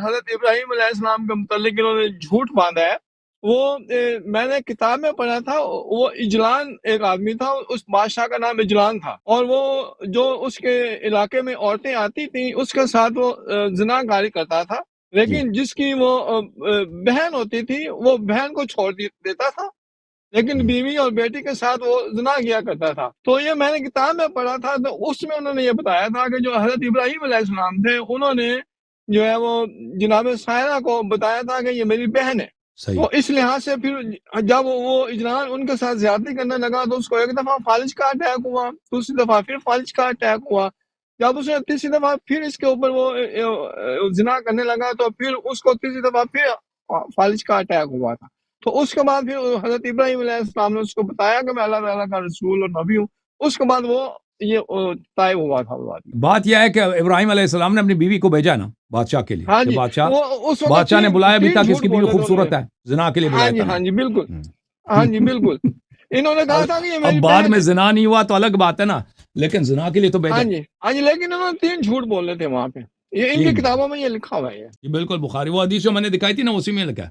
حضرت ابراہیم علیہ السلام کے متعلق انہوں نے جھوٹ باندھا ہے، وہ میں نے کتاب میں پڑھا تھا، وہ اجلان ایک آدمی تھا، اس بادشاہ کا نام اجلان تھا، اور وہ جو اس کے علاقے میں عورتیں آتی تھیں اس کے ساتھ وہ زنا کاری کرتا تھا، لیکن جس کی وہ بہن ہوتی تھی وہ بہن کو چھوڑ دیتا تھا، لیکن بیوی اور بیٹی کے ساتھ وہ زنا کیا کرتا تھا۔ تو یہ میں نے کتاب میں پڑھا تھا، تو اس میں انہوں نے یہ بتایا تھا کہ جو حضرت ابراہیم علیہ السلام تھے انہوں نے جو ہے وہ جناب سائرہ کو بتایا تھا کہ یہ میری بہن ہے۔ تو اس لحاظ سے پھر جب وہ اجلان ان کے ساتھ زیادتی کرنے لگا تو اس کو ایک دفعہ فالج کا اٹیک ہوا، دوسری دفعہ پھر فالج کا اٹیک ہوا، جب اس نے تیسری دفعہ پھر اس کے اوپر وہ زنا کرنے لگا تو پھر اس کو تیسری دفعہ پھر فالج کا اٹیک ہوا تھا۔ تو اس کے بعد پھر حضرت ابراہیم علیہ السلام نے اس کو بتایا کہ میں اللہ تعالیٰ کا رسول اور نبی ہوں، اس کے بعد وہ یہ طائب ہوا تھا۔ بات یہ ہے کہ ابراہیم علیہ السلام نے اپنی بیوی کو بھیجا نا بادشاہ کے لیے، ہاں جی، بادشاہ نے بلایا بھی تھا کہ اس کی بیوی خوبصورت ہے، زنا کے لیے بلایا تھا۔ ہاں جی بالکل، ہاں جی بالکل، انہوں نے کہا تھا کہ یہ میری اب بعد میں زنا نہیں ہوا تو الگ بات ہے نا، لیکن زنا کے لیے تو بھیجا۔ ہاں جی، لیکن انہوں نے 3 جھوٹ بولے تھے وہاں پہ، یہ ان کی کتابوں میں یہ لکھا ہوا ہے۔ بالکل بخاری وہ حدیث جو میں نے دکھائی تھی نا اسی میں لکھا ہے۔